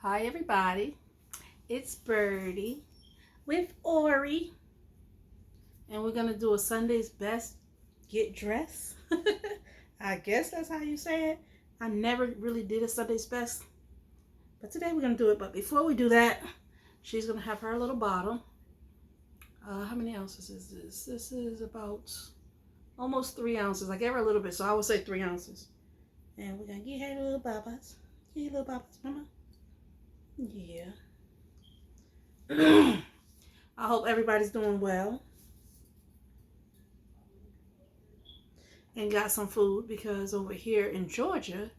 Hi everybody, it's Birdie with Ori, and we're gonna do a Sunday's best get dressed. I guess that's how you say it. I never really did a Sunday's best, but today we're gonna do it. But before we do that, she's gonna have her little bottle. How many ounces is this? This is about almost 3 ounces. I gave her a little bit, so I would say 3 ounces. And we're gonna get her little babas. Get your little babas, mama. Yeah. I hope everybody's doing well and got some food, because over here in Georgia,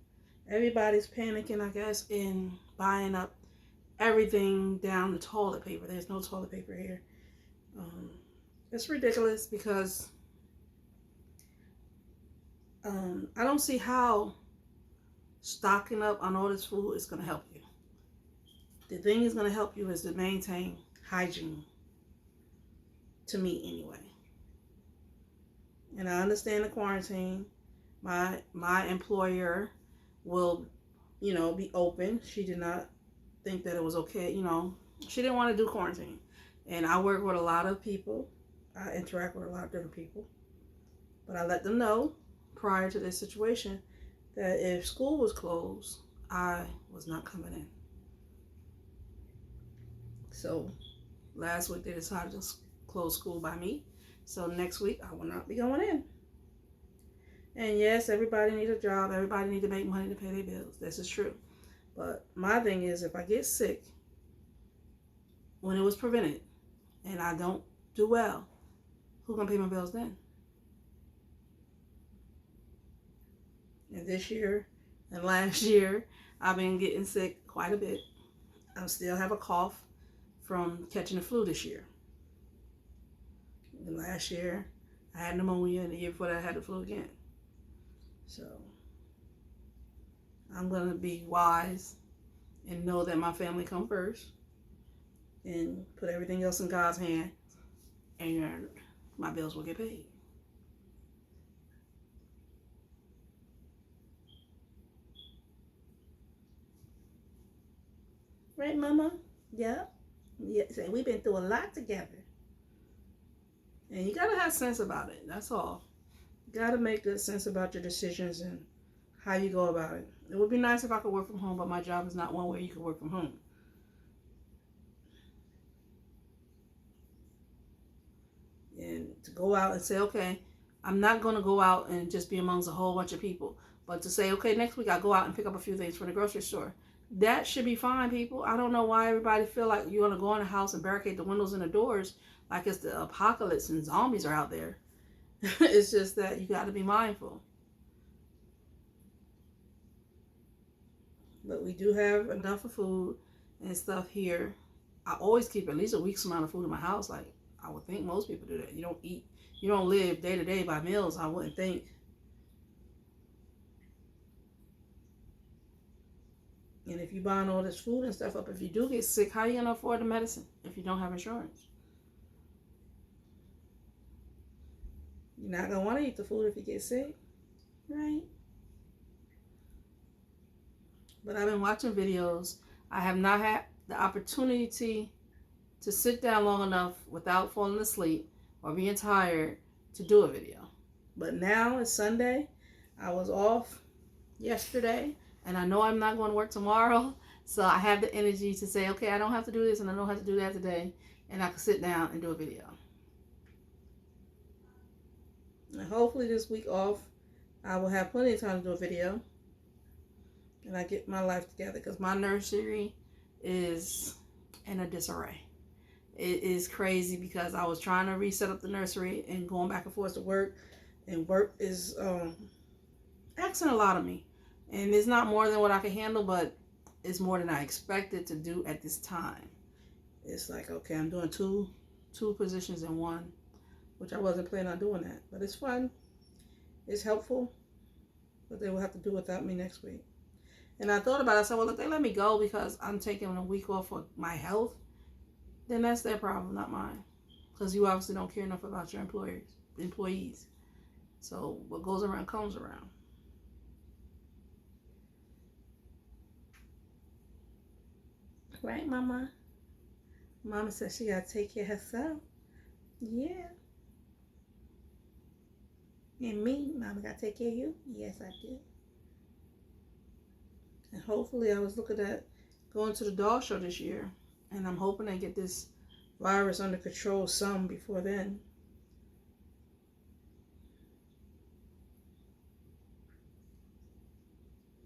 everybody's panicking, I guess, in buying up everything down to toilet paper. There's no toilet paper here. It's ridiculous because I don't see how stocking up on all this food is going to help you. The thing is going to help you is to maintain hygiene, to me anyway. And I understand the quarantine. My employer will, be open. She did not think that it was okay. She didn't want to do quarantine. And I work with a lot of people. I interact with a lot of different people. But I let them know prior to this situation that if school was closed, I was not coming in. So last week they decided to close school by me. So next week I will not be going in. And yes, everybody needs a job. Everybody needs to make money to pay their bills. This is true. But my thing is, if I get sick when it was prevented and I don't do well, who's going to pay my bills then? And this year and last year, I've been getting sick quite a bit. I still have a cough from catching the flu this year. And last year, I had pneumonia, and the year before that, I had the flu again. So I'm going to be wise and know that my family come first and put everything else in God's hand, and my bills will get paid. Right, Mama? Yep. Yeah. We've been through a lot together. And you got to have sense about it. That's all. You got to make good sense about your decisions and how you go about it. It would be nice if I could work from home, but my job is not one where you can work from home. And to go out and say, okay, I'm not going to go out and just be amongst a whole bunch of people, but to say, okay, next week I'll go out and pick up a few things from the grocery store. That should be fine, people. I don't know why everybody feel like you're going to go in the house and barricade the windows and the doors like it's the apocalypse and zombies are out there. It's just that you got to be mindful. But we do have enough of food and stuff here. I always keep at least a week's amount of food in my house. Like, I would think most people do that. You don't live day to day by meals, I wouldn't think. And if you're buying all this food and stuff up, if you do get sick, how are you going to afford the medicine if you don't have insurance? You're not going to want to eat the food if you get sick, right? But I've been watching videos. I have not had the opportunity to sit down long enough without falling asleep or being tired to do a video. But now it's Sunday. I was off yesterday, and I know I'm not going to work tomorrow. So I have the energy to say, okay, I don't have to do this and I don't have to do that today. And I can sit down and do a video. And hopefully this week off, I will have plenty of time to do a video. And I get my life together, because my nursery is in a disarray. It is crazy because I was trying to reset up the nursery and going back and forth to work. And work is asking a lot of me. And it's not more than what I can handle, but it's more than I expected to do at this time. It's like, okay, I'm doing two positions in one, which I wasn't planning on doing that. But it's fun. It's helpful. But they will have to do without me next week. And I thought about it. I said, well, if they let me go because I'm taking a week off for my health, then that's their problem, not mine. Because you obviously don't care enough about your employees. So what goes around comes around. Right, Mama? Mama said she got to take care of herself. Yeah. And me, Mama got to take care of you? Yes, I do. And hopefully I was looking at going to the dog show this year. And I'm hoping I get this virus under control some before then.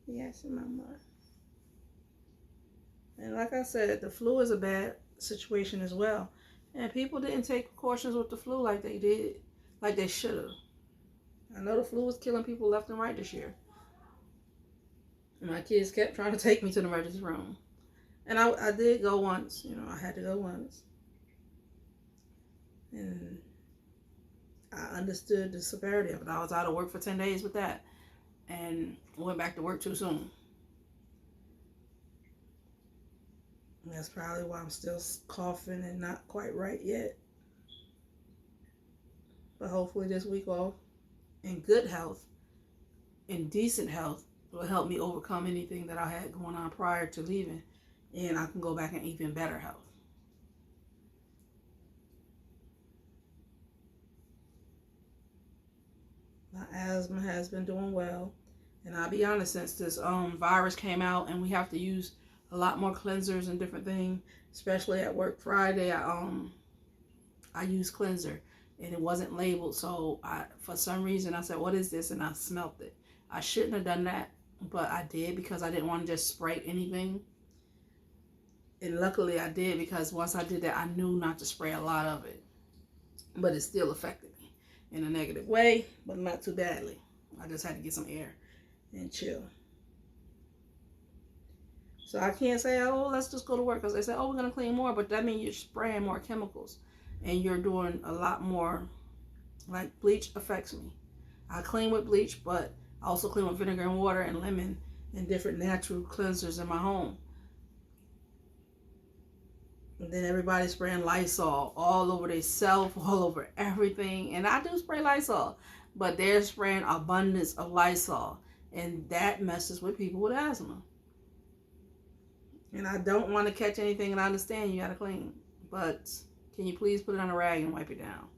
Yes, Mama. And like I said, the flu is a bad situation as well. And people didn't take precautions with the flu like they did, like they should have. I know the flu was killing people left and right this year. And my kids kept trying to take me to the emergency room. And I did go once. You know, I had to go once. And I understood the severity of it. I was out of work for 10 days with that. And went back to work too soon. And that's probably why I'm still coughing and not quite right yet. But hopefully this week off in good health, in decent health, will help me overcome anything that I had going on prior to leaving. And I can go back in even better health. My asthma has been doing well. And I'll be honest, since this virus came out and we have to use a lot more cleansers and different things, especially at work Friday, I used cleanser and it wasn't labeled. So for some reason I said, what is this? And I smelt it. I shouldn't have done that, but I did because I didn't want to just spray anything. And luckily I did, because once I did that, I knew not to spray a lot of it. But it still affected me in a negative way, but not too badly. I just had to get some air and chill. So I can't say, oh, let's just go to work, because they say, oh, we're going to clean more, but that means you're spraying more chemicals and you're doing a lot more. Like bleach affects me. I clean with bleach, but I also clean with vinegar and water and lemon and different natural cleansers in my home. And then everybody's spraying Lysol all over themselves, all over everything. And I do spray Lysol, but they're spraying abundance of Lysol, and that messes with people with asthma. And I don't want to catch anything, and I understand you got to clean. But can you please put it on a rag and wipe it down?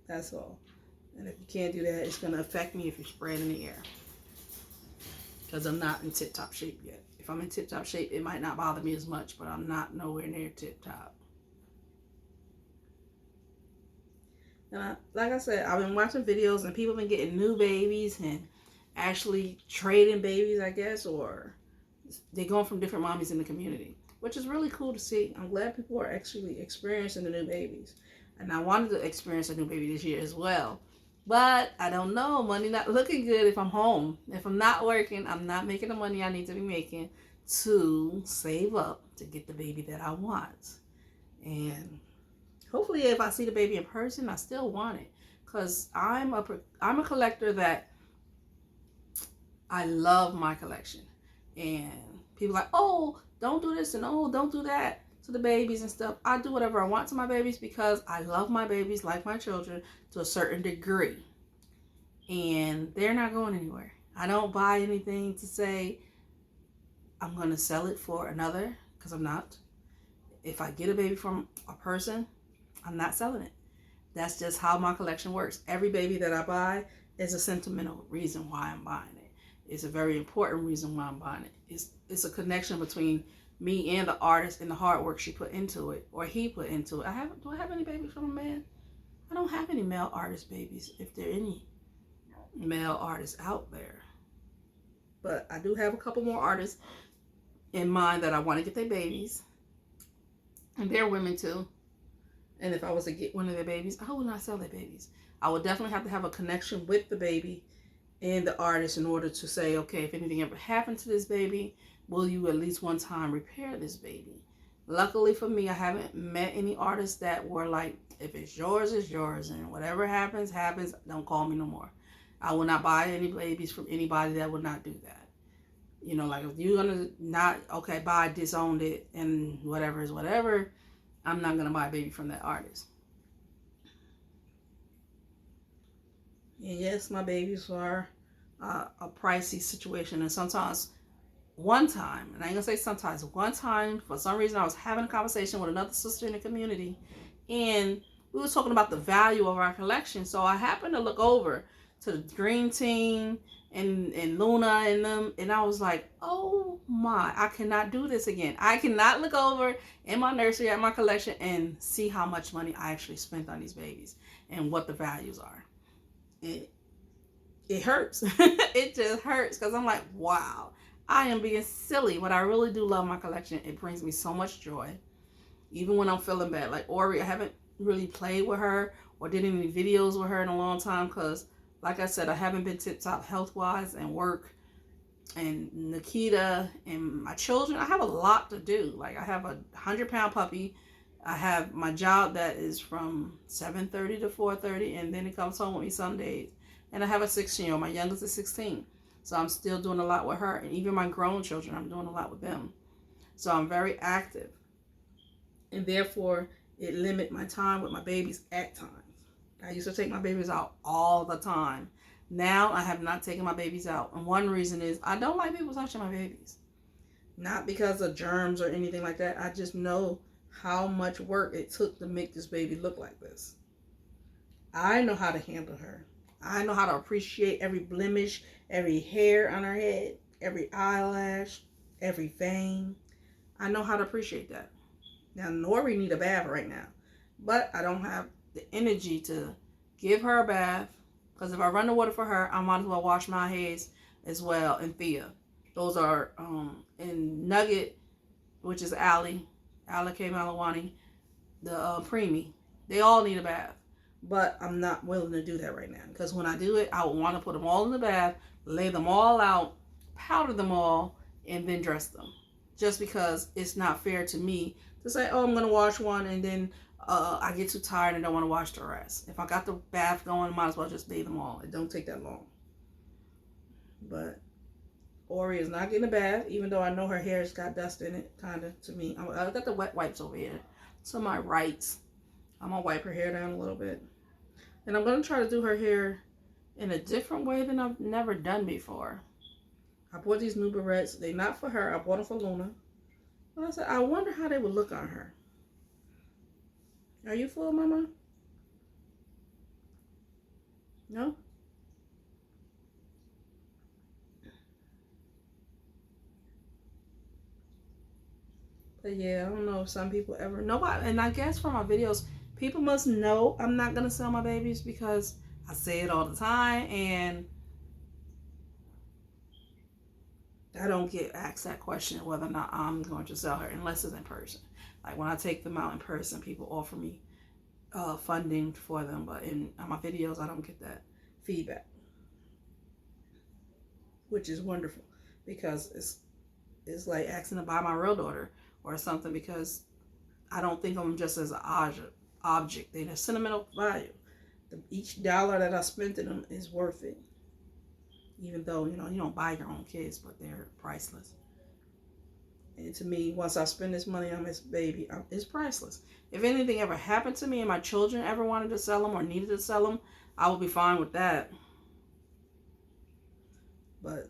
That's all. And if you can't do that, it's going to affect me if you spray it in the air. Because I'm not in tip-top shape yet. If I'm in tip-top shape, it might not bother me as much, but I'm not nowhere near tip-top. And like I said, I've been watching videos, and people have been getting new babies and actually trading babies, I guess, or they're going from different mommies in the community, which is really cool to see. I'm glad people are actually experiencing the new babies. And I wanted to experience a new baby this year as well. But I don't know. Money not looking good if I'm home. If I'm not working, I'm not making the money I need to be making to save up to get the baby that I want. And hopefully if I see the baby in person, I still want it. Because I'm a collector that I love my collection. And people are like, oh, don't do this and oh, don't do that to the babies and stuff. I do whatever I want to my babies because I love my babies like my children to a certain degree. And they're not going anywhere. I don't buy anything to say I'm going to sell it for another, because I'm not. If I get a baby from a person, I'm not selling it. That's just how my collection works. Every baby that I buy is a sentimental reason why I'm buying it. It's a very important reason why I'm buying it. It's a connection between me and the artist and the hard work she put into it, or he put into it. Do I have any babies from a man? I don't have any male artist babies, if there are any male artists out there. But I do have a couple more artists in mind that I want to get their babies. And they're women too. And if I was to get one of their babies, I would not sell their babies. I would definitely have to have a connection with the baby and the artist in order to say, okay, if anything ever happened to this baby, will you at least one time repair this baby? Luckily for me, I haven't met any artists that were like, if it's yours, it's yours. And whatever happens, happens. Don't call me no more. I will not buy any babies from anybody that would not do that. You know, like if you're going to not, okay, buy, disowned it, and whatever is whatever, I'm not going to buy a baby from that artist. And yes, my babies are a pricey situation. And sometimes one time, and I ain't gonna say sometimes, one time, for some reason, I was having a conversation with another sister in the community, and we were talking about the value of our collection. So I happened to look over to the Dream Team and Luna and them, and I was like, oh my, I cannot do this again. I cannot look over in my nursery at my collection and see how much money I actually spent on these babies and what the values are. It hurts. It just hurts because I'm like, wow, I am being silly, but I really do love my collection. It brings me so much joy, even when I'm feeling bad. Like Ori, I haven't really played with her or did any videos with her in a long time because, like I said, I haven't been tip-top health-wise and work and Nikita and my children. I have a lot to do. Like I have a 100-pound puppy. I have my job that is from 7:30 to 4:30, and then it comes home with me some days. And I have a 16-year-old. My youngest is 16. So I'm still doing a lot with her. And even my grown children, I'm doing a lot with them. So I'm very active. And therefore, it limits my time with my babies at times. I used to take my babies out all the time. Now I have not taken my babies out. And one reason is I don't like people touching my babies. Not because of germs or anything like that. I just know how much work it took to make this baby look like this. I know how to handle her. I know how to appreciate every blemish, every hair on her head, every eyelash, every vein. I know how to appreciate that. Now, Nori need a bath right now, but I don't have the energy to give her a bath because if I run the water for her, I might as well wash my hands as well. And Thea, those are and Nugget, which is Allie K. Malawani, the preemie. They all need a bath. But I'm not willing to do that right now. Because when I do it, I would want to put them all in the bath, lay them all out, powder them all, and then dress them. Just because it's not fair to me to say, oh, I'm going to wash one, and then I get too tired and don't want to wash the rest. If I got the bath going, might as well just lay them all. It don't take that long. But Ori is not getting a bath, even though I know her hair's got dust in it, kind of, to me. I got the wet wipes over here to my right. I'm going to wipe her hair down a little bit. And I'm going to try to do her hair in a different way than I've never done before. I bought these new barrettes. They're not for her. I bought them for Luna. And I said, I wonder how they would look on her. Are you full, Mama? No? But yeah, I don't know if some people ever know. And I guess from my videos, people must know I'm not going to sell my babies because I say it all the time. And I don't get asked that question whether or not I'm going to sell her unless it's in person. Like when I take them out in person, people offer me funding for them. But in my videos, I don't get that feedback. Which is wonderful because it's like asking to buy my real daughter or something because I don't think of them just as an object. They're a sentimental value. Each dollar that I spent in them is worth it. Even though, you don't buy your own kids, but they're priceless. And to me, once I spend this money on this baby, it's priceless. If anything ever happened to me and my children ever wanted to sell them or needed to sell them, I would be fine with that. But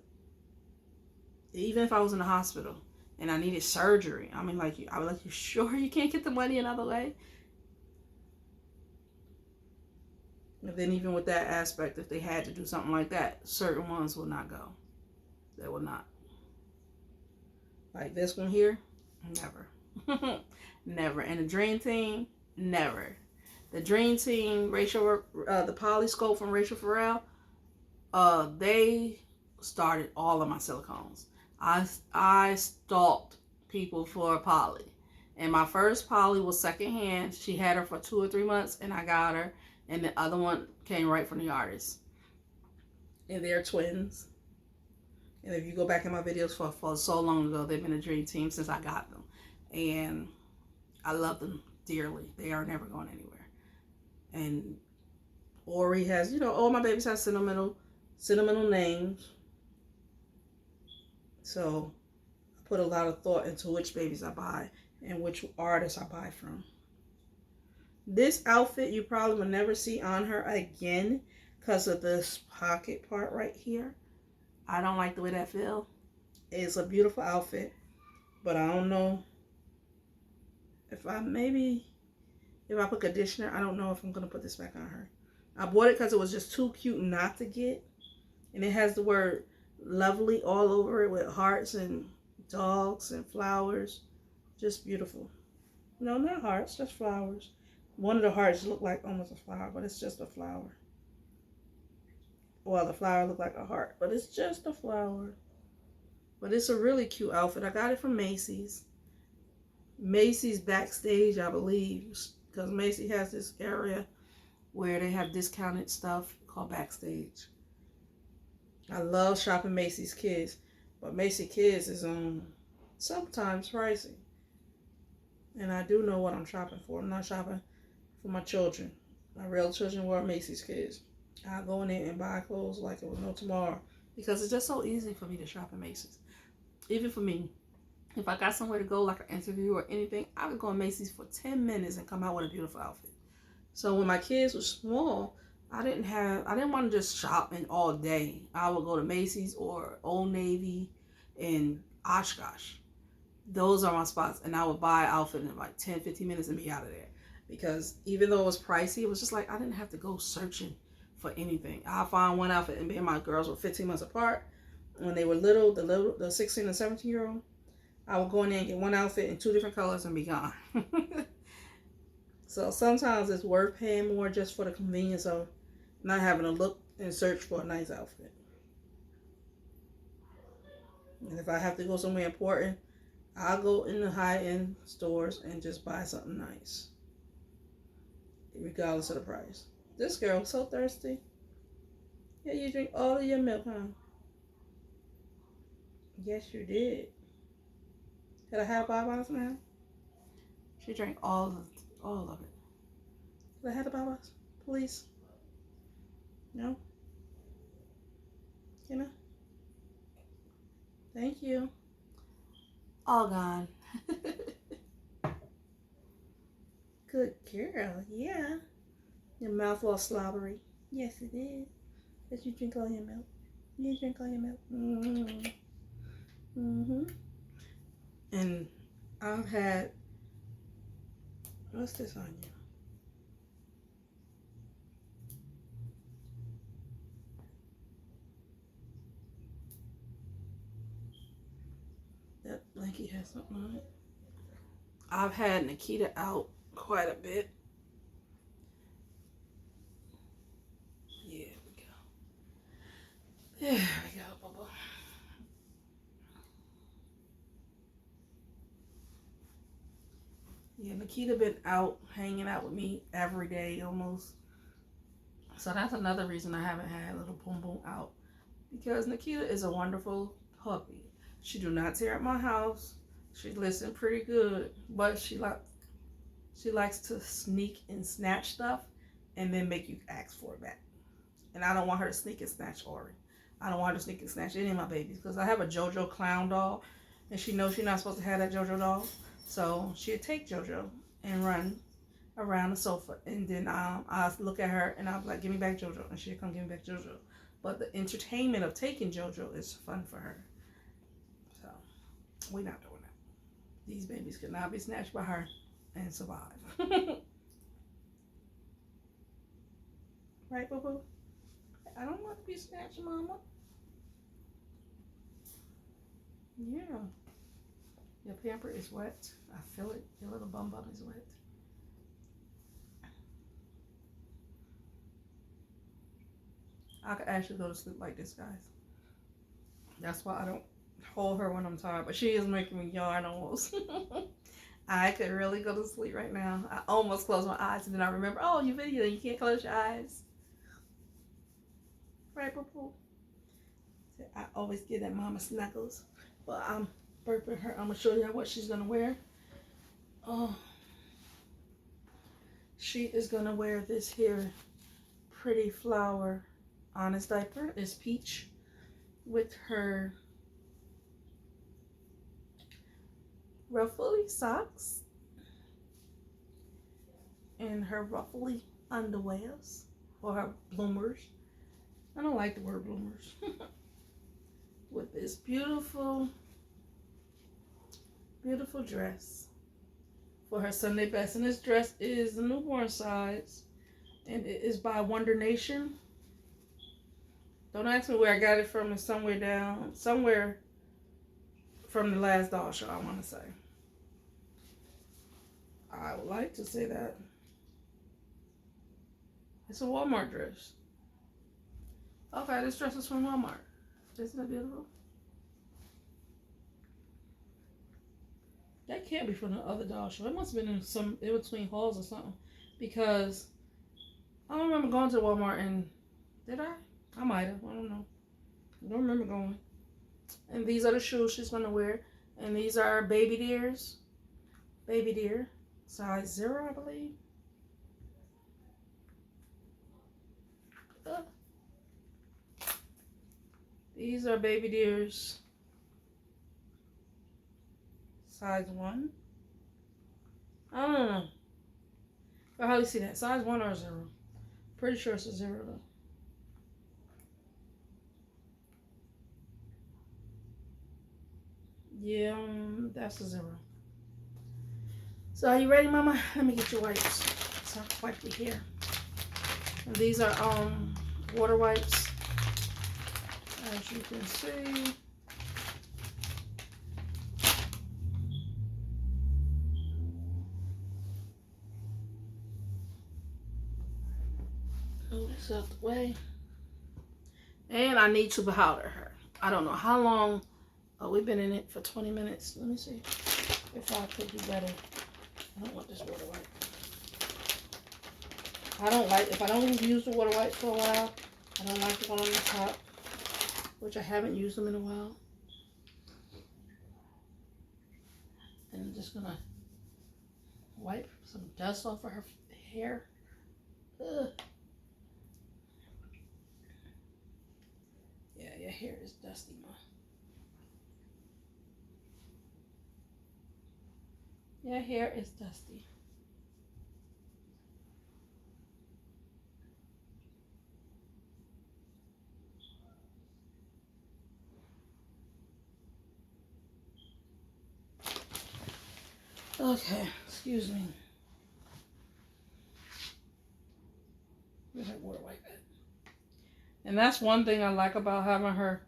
even if I was in the hospital and I needed surgery, I mean, like, I was like, you sure you can't get the money another way? And then even with that aspect, if they had to do something like that, certain ones will not go. They will not. Like this one here, never. Never. And the Dream Team, never. The Dream Team, the Polyscope from Rachel Farrell, they started all of my silicones. I stalked people for a poly. And my first poly was secondhand. She had her for 2 or 3 months, and I got her. And the other one came right from the artist. And they're twins. And if you go back in my videos for so long ago, they've been a Dream Team since I got them. And I love them dearly. They are never going anywhere. And Ori has, all my babies have sentimental names. So I put a lot of thought into which babies I buy and which artists I buy from. This outfit you probably will never see on her again because of this pocket part right here. I don't like the way that feels. It's a beautiful outfit, but I don't know if if I put conditioner, I don't know if I'm gonna put this back on her. I bought it because it was just too cute not to get, and it has the word lovely all over it with hearts and dogs and flowers. Just beautiful. No, not hearts, just flowers. One of the hearts look like almost a flower, but it's just a flower. Well, the flower looked like a heart, but it's just a flower. But it's a really cute outfit. I got it from Macy's. Macy's backstage, I believe, because Macy's has this area where they have discounted stuff called backstage. I love shopping Macy's Kids, but Macy's Kids is sometimes pricey. And I do know what I'm shopping for. I'm not shopping for my children. My real children wear Macy's Kids. I go in there and buy clothes like it was no tomorrow because it's just so easy for me to shop at Macy's. Even for me, if I got somewhere to go, like an interview or anything, I could go in Macy's for 10 minutes and come out with a beautiful outfit. So when my kids were small, I didn't want to just shop in all day. I would go to Macy's or Old Navy and Oshkosh. Those are my spots, and I would buy an outfit in like 10, 15 minutes and be out of there. Because even though it was pricey, it was just like I didn't have to go searching for anything. I found one outfit, and me and my girls were 15 months apart. When they were little, the 16 and 17-year-old, I would go in there and get one outfit in 2 different colors and be gone. So sometimes it's worth paying more just for the convenience of not having to look and search for a nice outfit. And if I have to go somewhere important, I'll go in the high-end stores and just buy something nice, regardless of the price. This girl was so thirsty. Yeah, you drink all of your milk, huh? Yes, you did. Could I have Baba now? She drank all of it. Could I have the Baba, please? No? Can I? Thank you. All gone. Good girl, yeah. Your mouth all slobbery. Yes, it is. Did you drink all your milk? You drink all your milk? Mm-hmm. Mm-hmm. And I've had, what's this on you? That blanket has something on it. I've had Nikita out quite a bit. Yeah, we go. There we go, Bubba. Yeah, Nikita been out hanging out with me every day almost. So that's another reason I haven't had little Boom Boom out. Because Nikita is a wonderful puppy. She do not tear up my house. She listens pretty good, but she likes to sneak and snatch stuff and then make you ask for it back. And I don't want her to sneak and snatch Ori. I don't want her to sneak and snatch any of my babies because I have a JoJo clown doll and she knows she's not supposed to have that JoJo doll. So she'd take JoJo and run around the sofa, and then I look at her and I'll be like, give me back JoJo, and she'll come give me back JoJo. But the entertainment of taking JoJo is fun for her. So we're not doing that. These babies could not be snatched by her and survive. Right, boo boo? I don't want to be snatched, mama. Yeah. Your pamper is wet. I feel it. Your little bum bum is wet. I could actually go to sleep like this, guys. That's why I don't hold her when I'm tired. But she is making me yawn almost. I could really go to sleep right now. I almost closed my eyes and then I remember, oh, you video, you can't close your eyes. Right, poo. I always get that mama snuggles. But I'm burping her. I'm going to show you what she's going to wear. Oh, she is going to wear this here pretty flower honest diaper. It's peach with her ruffly socks and her ruffly underwears or her bloomers. I don't like the word bloomers. with this beautiful, beautiful dress for her Sunday best. And this dress is the newborn size, and it is by Wonder Nation. Don't ask me where I got it from. It's somewhere from the last doll show, I want to say. I would like to say that. It's a Walmart dress. Okay, this dress is from Walmart. Isn't it beautiful? That can't be from the other doll show. It must have been in some in between hauls or something. Because I don't remember going to Walmart and did I? I might have. I don't know. I don't remember going. And these are the shoes she's gonna wear. And these are baby deers. Baby deer. Size 0, I believe. These are baby deers. Size 1. I don't know. I hardly see that. Size 1 or 0. Pretty sure it's a 0 though. Yeah, that's a 0. So are you ready, Mama? Let me get your wipes. So I wipe your hair. And these are water wipes. As you can see. Move this out the way. And I need to powder her. I don't know how long. Oh, we've been in it for 20 minutes. Let me see if I could do better. I don't want this water wipe. I don't like, if I don't use the water wipe for a while, I don't like the one on the top, which I haven't used them in a while. And I'm just gonna wipe some dust off of her hair. Ugh. Yeah, your hair is dusty, Ma. Your hair is dusty. Okay, excuse me. Where's that water wipe at? And that's one thing I like about having her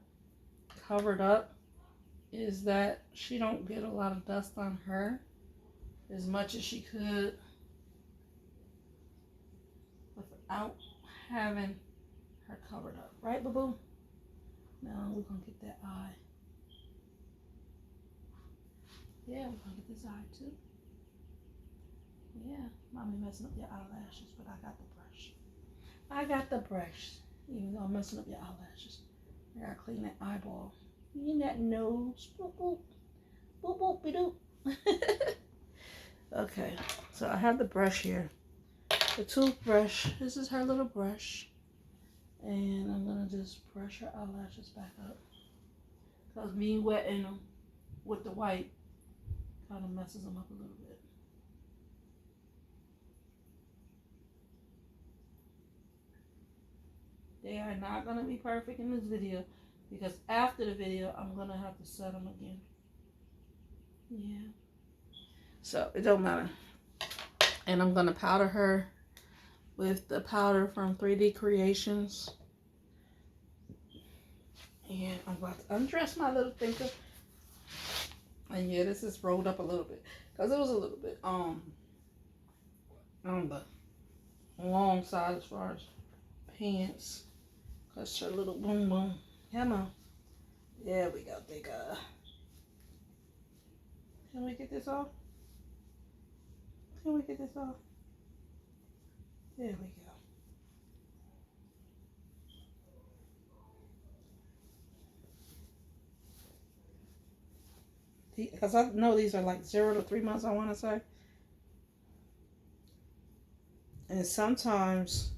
covered up, is that she don't get a lot of dust on her as much as she could without having her covered up. Right, boo-boo? Now we're going to get that eye. Yeah, we're going to get this eye too. Yeah, Mommy messing up your eyelashes, but I got the brush. I got the brush. Even though I'm messing up your eyelashes. I gotta clean that eyeball. In that nose. Boop, boop. Boop, boop, be-doop. Okay, so I have the brush here. The toothbrush. This is her little brush. And I'm gonna just brush her eyelashes back up. Because me wetting them with the white kind of messes them up a little bit. They are not going to be perfect in this video, because after the video, I'm going to have to set them again. Yeah. So, it don't matter. And I'm going to powder her with the powder from 3D Creations. And I'm about to undress my little thinker. And yeah, this is rolled up a little bit, because it was a little bit on the long side as far as pants. Because her little boom boom. Come on. There we go. Can we get this off? Can we get this off? There we go. Because I know these are like 0 to 3 months, I want to say. And sometimes,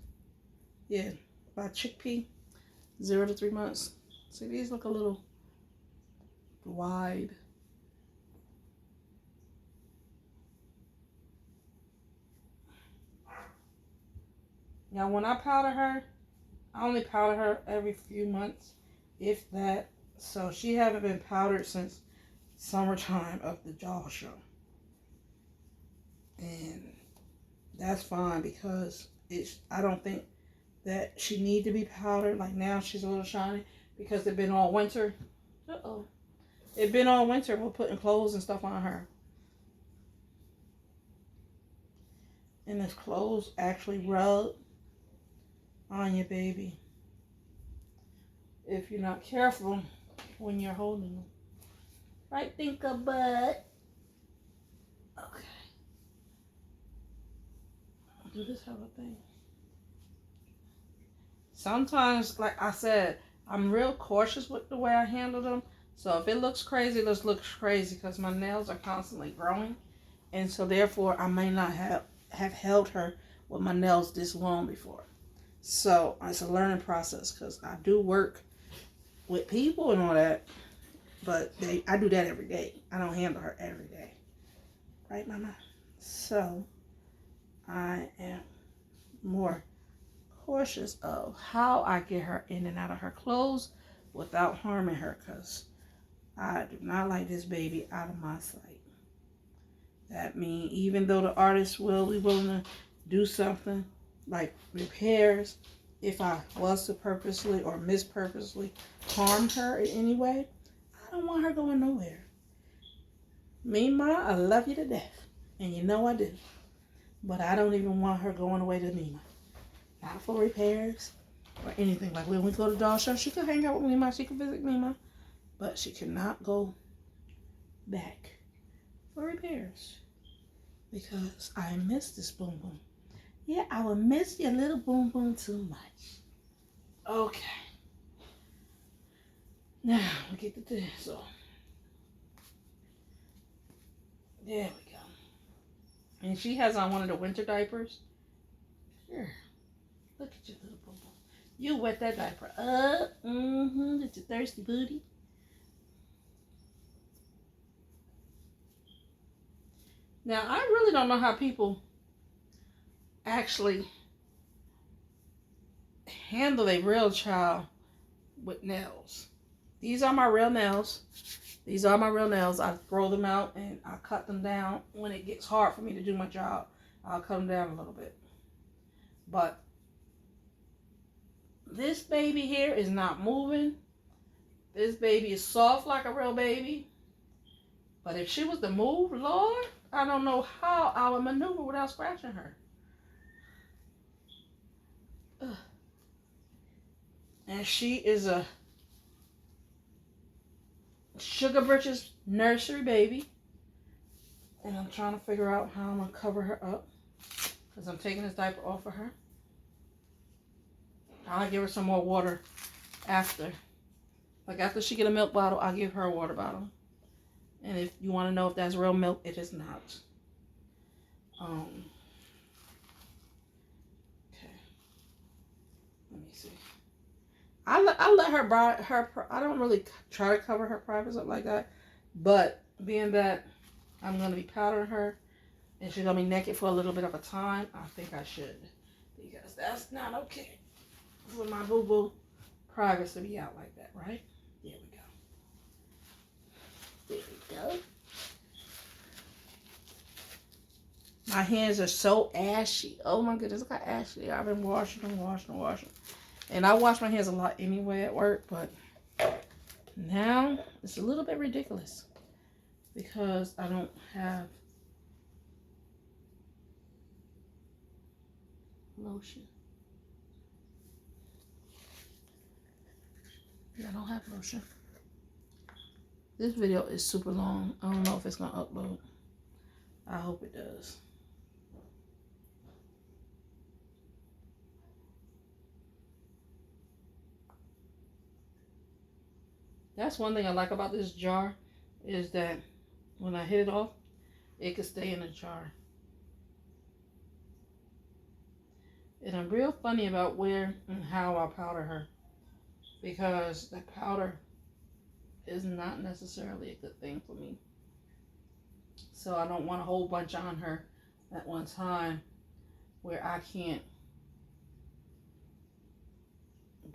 yeah, by chickpea, 0 to 3 months. See, these look a little wide. Now, when I powder her, I only powder her every few months, if that. So she haven't been powdered since summertime of the doll show. And that's fine because I don't think that she need to be powdered. Like now she's a little shiny because it's been all winter. Uh-oh. It's been all winter. We're putting clothes and stuff on her. And this clothes actually rub on your baby if you're not careful when you're holding them. Right, Think-a-Bud? Okay. Do this have a thing? Sometimes, like I said, I'm real cautious with the way I handle them. So if it looks crazy, it just looks crazy because my nails are constantly growing. And so therefore, I may not have held her with my nails this long before. So it's a learning process because I do work with people and all that. But I do that every day. I don't handle her every day. Right, Mama? So I am more cautious of how I get her in and out of her clothes without harming her because I do not like this baby out of my sight. That means even though the artist will be willing to do something like repairs, if I was to purposely or mispurposely harm her in any way, I don't want her going nowhere. Me, Ma, I love you to death. And you know I do. But I don't even want her going away to Mima. Not for repairs or anything. Like when we go to the doll show, she can hang out with Mima. She can visit Mima. But she cannot go back for repairs. Because I miss this boom boom. Yeah, I will miss your little boom boom too much. Okay. Now, we get to this. So, there we go. And she has on one of the winter diapers. Sure. Look at your little boom boom. You wet that diaper up. It's a thirsty booty. Now, I really don't know how people actually handle a real child with nails. These are my real nails. These are my real nails. I throw them out and I cut them down. When it gets hard for me to do my job, I'll cut them down a little bit. But this baby here is not moving. This baby is soft like a real baby. But if she was to move, Lord, I don't know how I would maneuver without scratching her. Ugh. And she is a Sugar Britches nursery baby. And I'm trying to figure out how I'm going to cover her up. Because I'm taking this diaper off of her. I'll give her some more water after. Like after she get a milk bottle, I'll give her a water bottle. And if you want to know if that's real milk, it is not. Okay. Let me see. I let her, I don't really try to cover her privates up like that. But being that I'm going to be powdering her and she's going to be naked for a little bit of a time, I think I should. Because that's not okay for my boo-boo privates to be out like that, right? There we go. There we go. My hands are so ashy. Oh my goodness, look how ashy. I've been washing them. And I wash my hands a lot anyway at work, but now it's a little bit ridiculous because I don't have lotion. I don't have lotion. This video is super long. I don't know if it's going to upload. I hope it does. That's one thing I like about this jar is that when I hit it off, it can stay in the jar. And I'm real funny about where and how I powder her because the powder is not necessarily a good thing for me. So I don't want a whole bunch on her at one time where I can't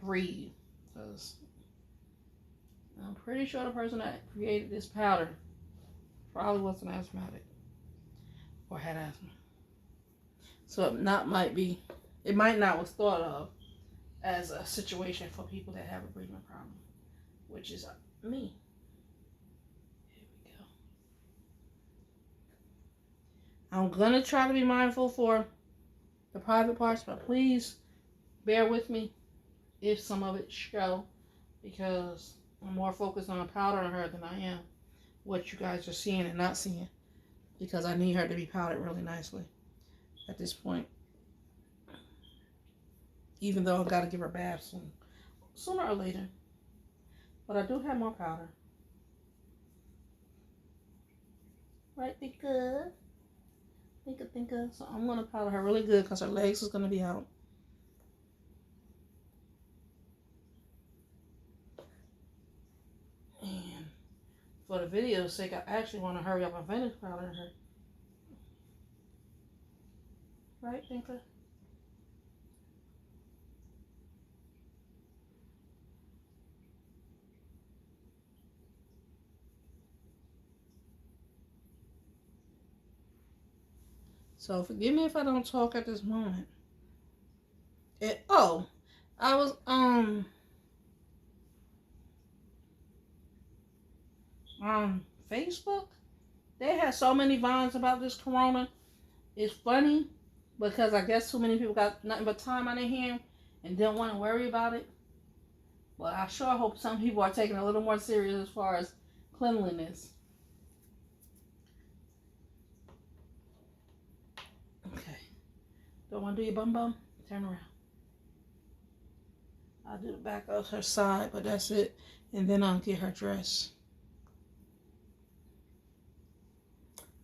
breathe because I'm pretty sure the person that created this powder probably wasn't asthmatic or had asthma. So it might not was thought of as a situation for people that have a breathing problem, which is me. Here we go. I'm gonna try to be mindful for the private parts, but please bear with me if some of it show, because I'm more focused on the powder on her than I am what you guys are seeing and not seeing, because I need her to be powdered really nicely at this point. Even though I've got to give her baths soon, sooner or later. But I do have more powder. Right, Tinka? Tinka. So I'm going to powder her really good because her legs is going to be out. And for the video's sake, I actually want to hurry up and finish powdering her. Right, Tinka? So forgive me if I don't talk at this moment. I was on Facebook. They had so many vines about this corona. It's funny because I guess too many people got nothing but time on their hand and didn't want to worry about it. But I sure hope some people are taking it a little more serious as far as cleanliness. Okay. Don't want to do your bum bum? Turn around. I'll do the back of her side, but that's it. And then I'll get her dressed.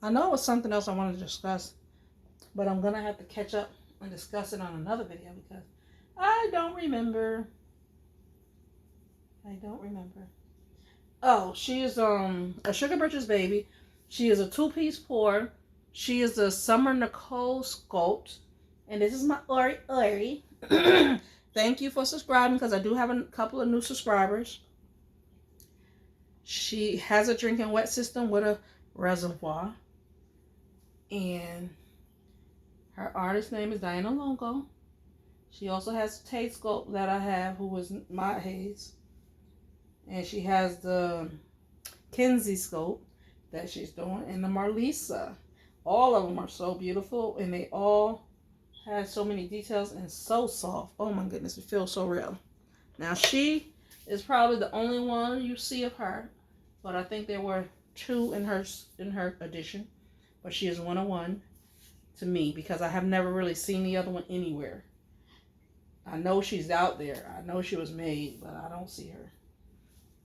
I know it was something else I wanted to discuss, but I'm going to have to catch up and discuss it on another video because I don't remember. Oh, she is a Sugar Britches baby. She is a 2-piece pour. She is a Summer Nicole Sculpt. And this is my Ori. Thank you for subscribing because I do have a couple of new subscribers. She has a drinking wet system with a reservoir. And her artist name is Diana Longo. She also has Tay Sculpt that I have, who was my Hayes. And she has the Kinsey Sculpt that she's doing, and the Marlisa. All of them are so beautiful, and they all have so many details and so soft. Oh my goodness, it feels so real. Now she is probably the only one you see of her, but I think there were 2 in her edition. But she is 101 to me because I have never really seen the other one anywhere. I know she's out there. I know she was made, but I don't see her.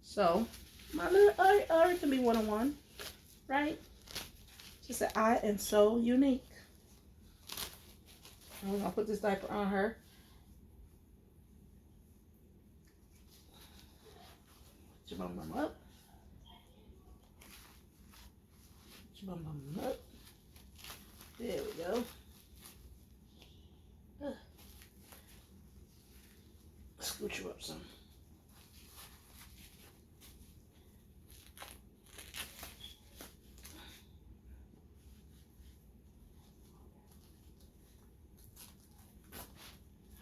So, my little Ari can be 101, right? She said, I am so unique. And we're going to put this diaper on her. Put your bum up. Put your bum up. There we go. Scoot you up some.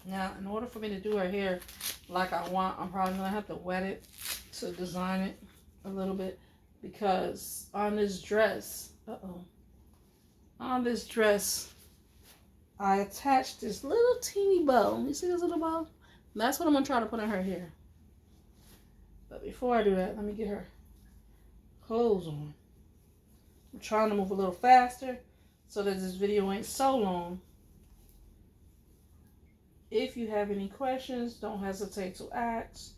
Now, in order for me to do her hair like I want, I'm probably going to have to wet it to design it a little bit. Because on this dress, I attached this little teeny bow. You see this little bow? That's what I'm going to try to put in her hair. But before I do that, let me get her clothes on. I'm trying to move a little faster so that this video ain't so long. If you have any questions, don't hesitate to ask.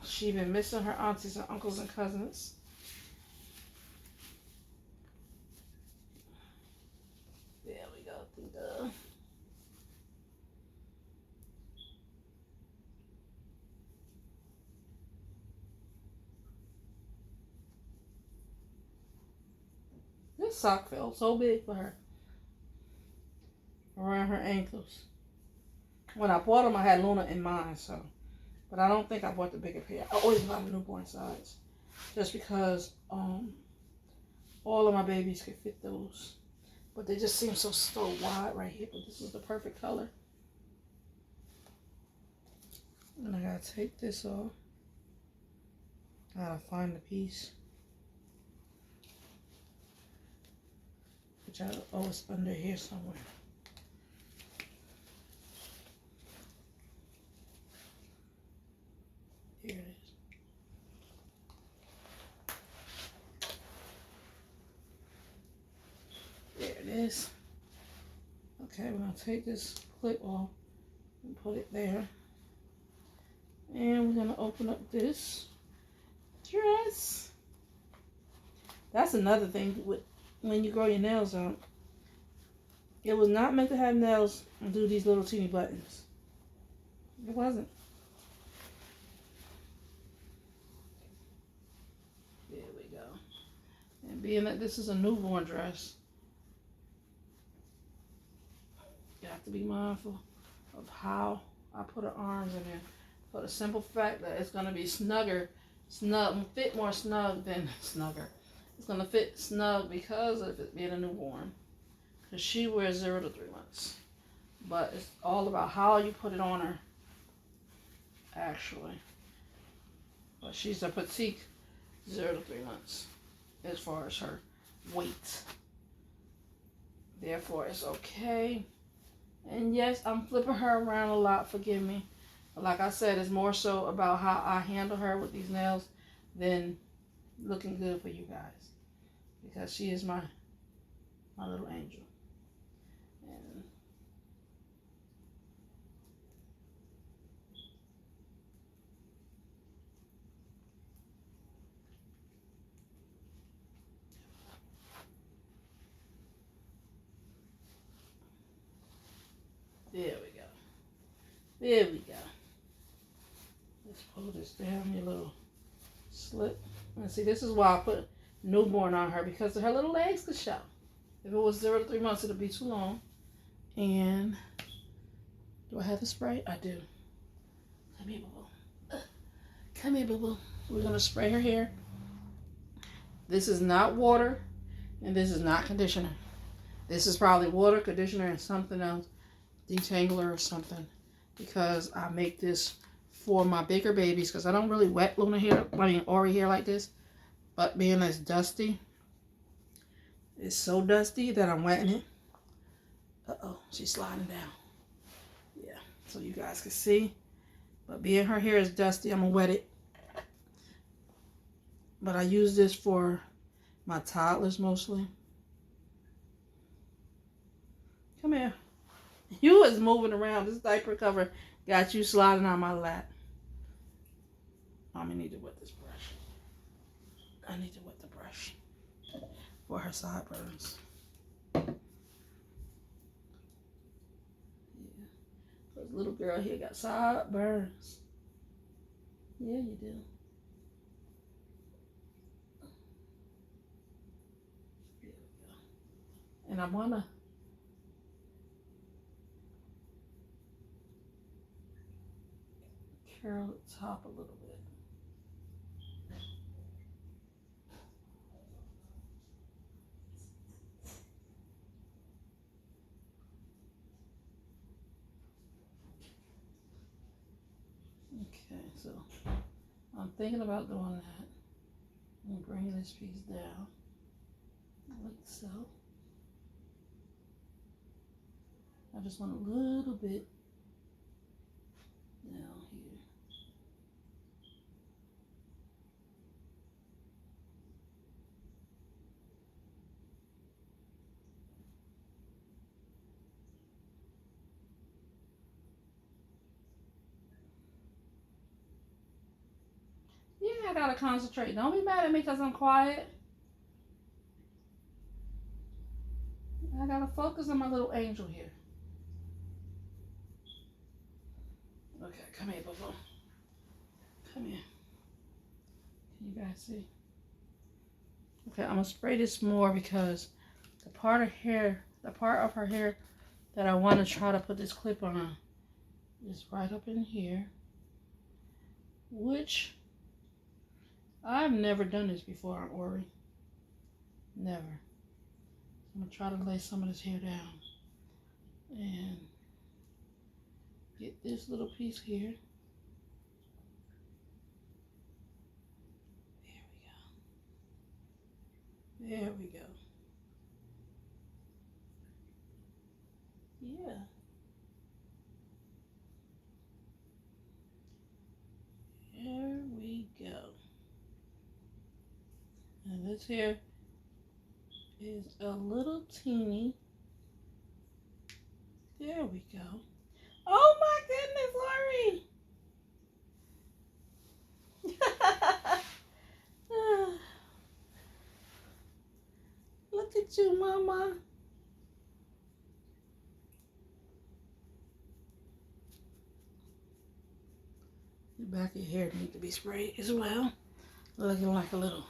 She been missing her aunties and uncles and cousins. There we go. This sock felt so big for her. Around her ankles. When I bought them, I had Luna in mind, so But I don't think I bought the bigger pair. I always buy the newborn size. Just because all of my babies could fit those. But they just seem so wide right here. But this is the perfect color. And I gotta take this off. I gotta find the piece. Which it's under here somewhere. Here it is. There it is. Okay, we're gonna take this clip off and put it there. And we're gonna open up this dress. That's another thing with when you grow your nails out. It was not meant to have nails and do these little teeny buttons. It wasn't. There we go. And being that this is a newborn dress, you have to be mindful of how I put her arms in there. For the simple fact that it's going to be fit more snug than snugger. It's going to fit snug because of it being a newborn. Because she wears 0 to 3 months. But it's all about how you put it on her, actually. But she's a petite 0 to 3 months as far as her weight. Therefore, it's okay. And yes, I'm flipping her around a lot, forgive me. But like I said, it's more so about how I handle her with these nails than looking good for you guys. Because she is my little angel. And there we go. There we go. Let's pull this down, your little slip. And see, this is why I put newborn on her, because her little legs could show. If it was 0 to 3 months, it'd be too long. And do I have the spray? I do. Come here, boo-boo. Come here, boo-boo. We're gonna spray her hair. This is not water, and this is not conditioner. This is probably water, conditioner, and something else, detangler or something, because I make this for my bigger babies, because I don't really wet Luna hair, Ori hair like this. But being as dusty, it's so dusty that I'm wetting it. Uh-oh, she's sliding down. Yeah, so you guys can see. But being her hair is dusty, I'm going to wet it. But I use this for my toddlers mostly. Come here. You was moving around. This diaper cover got you sliding on my lap. Mommy need to wet this brush. I need to wet the brush for her sideburns. Yeah. This little girl here got sideburns. Yeah, you do. There we go. And I want to curl the top a little bit. Okay, so I'm thinking about doing that. I'm going to bring this piece down like so. I just want a little bit down here. Yeah, I gotta concentrate. Don't be mad at me because I'm quiet. I gotta focus on my little angel here. Okay, come here, boo-boo. Come here. Can you guys see? Okay, I'm gonna spray this more because the part of her hair that I want to try to put this clip on is right up in here. which I've never done this before on Ori. Never. I'm going to try to lay some of this hair down and get this little piece here. There we go. Yeah. There we go. And this here is a little teeny. There we go. Oh my goodness, Lori! Look at you, Mama. The back of your hair needs to be sprayed as well. Looking like a little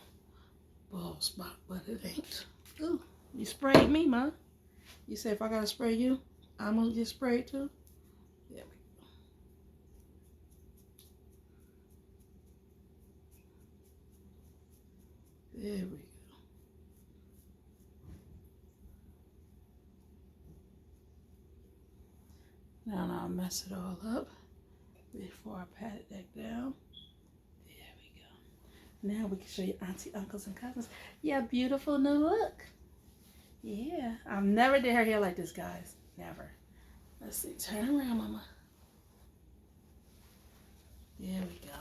bald spot, but it ain't. Ooh, you sprayed me, Ma. You said if I gotta spray you, I'm gonna get sprayed too? There we go. There we go. Now I'll mess it all up before I pat it back down. There we go. Now we can show you auntie, uncles, and cousins. Yeah, beautiful new look. Yeah, I've never did her hair like this, guys. Never. Let's see. Turn around, Mama. There we go.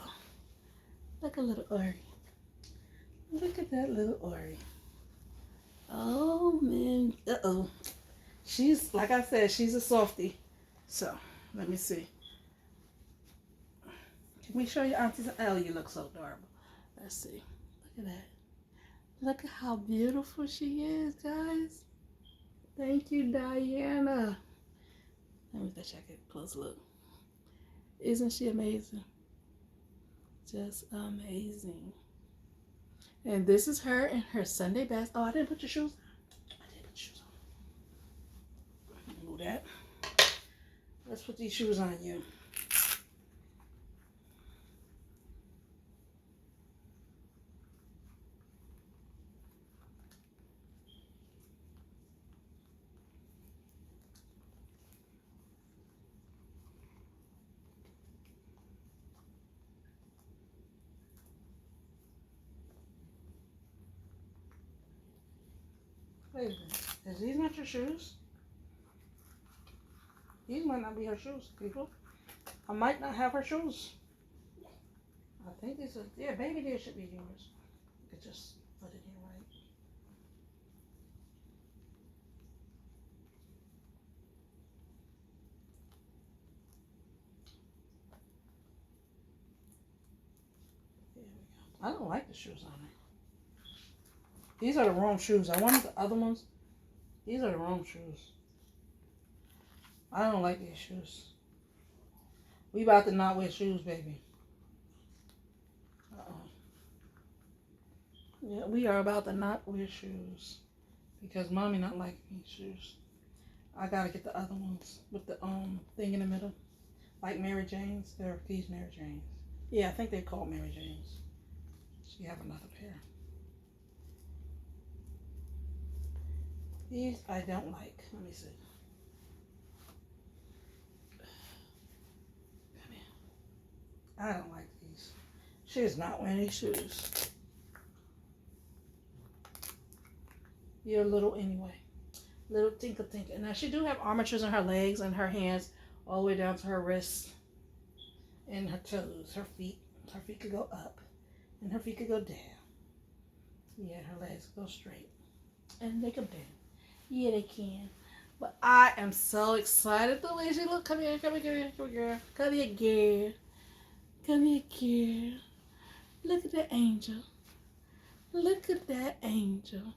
Look at little Ori. Look at that little Ori. Oh, man. Uh-oh. She's, like I said, she's a softie. So, let me see. Can we show you aunties? Oh, you look so adorable. Let's see. Look at that. Look at how beautiful she is, guys. Thank you, Diana. Let me check it. Close look. Isn't she amazing? Just amazing. And this is her in her Sunday best. Oh, I didn't put your shoes on. I didn't put your shoes on. Move that. Let's put these shoes on you. Wait a minute. Is these not your shoes? These might not be her shoes, people. I might not have her shoes. I think these are, yeah, baby deer should be yours. You could just put it here, right? There we go. I don't like the shoes on it. These are the wrong shoes. I wanted the other ones. These are the wrong shoes. I don't like these shoes. We about to not wear shoes, baby. Uh-oh. Yeah, we are about to not wear shoes. Because mommy not liking these shoes. I gotta get the other ones with the thing in the middle. Like Mary Jane's. They're these Mary Jane's. Yeah, I think they're called Mary Jane's. She have another pair. These I don't like. Let me see. Come here. I don't like these. She's not wearing these shoes. You're little anyway. Little tinkle tinkle. Now she do have armatures in her legs and her hands all the way down to her wrists and her toes, her feet. Her feet could go up and her feet could go down. Yeah, her legs go straight and they can bend. Yeah, they can. But I am so excited the way she looks. Come here, come here, come here, come here, girl. Come here, girl. Come here, girl. Look at that angel. Look at that angel.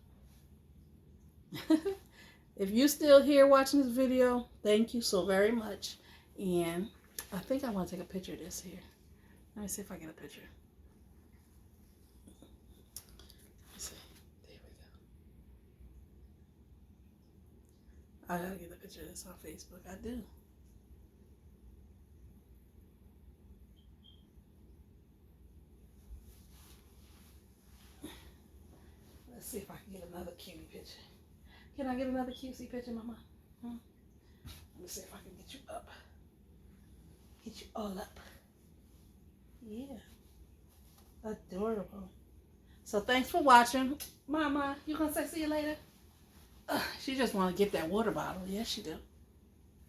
If you're still here watching this video, thank you so very much. And I think I want to take a picture of this here. Let me see if I get a picture. Let's see. There we go. I gotta get a picture of this on Facebook. I do. cutie picture. Can I get another cutesy picture, Mama? Let me see if I can get you up. Get you all up. Yeah. Adorable. So thanks for watching. Mama, you gonna say see you later? She just want to get that water bottle. Yes, she do.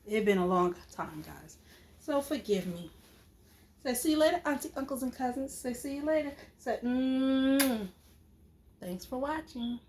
It's been a long time, guys. So forgive me. Say see you later, auntie, uncles, and cousins. Say see you later. Say, Thanks for watching.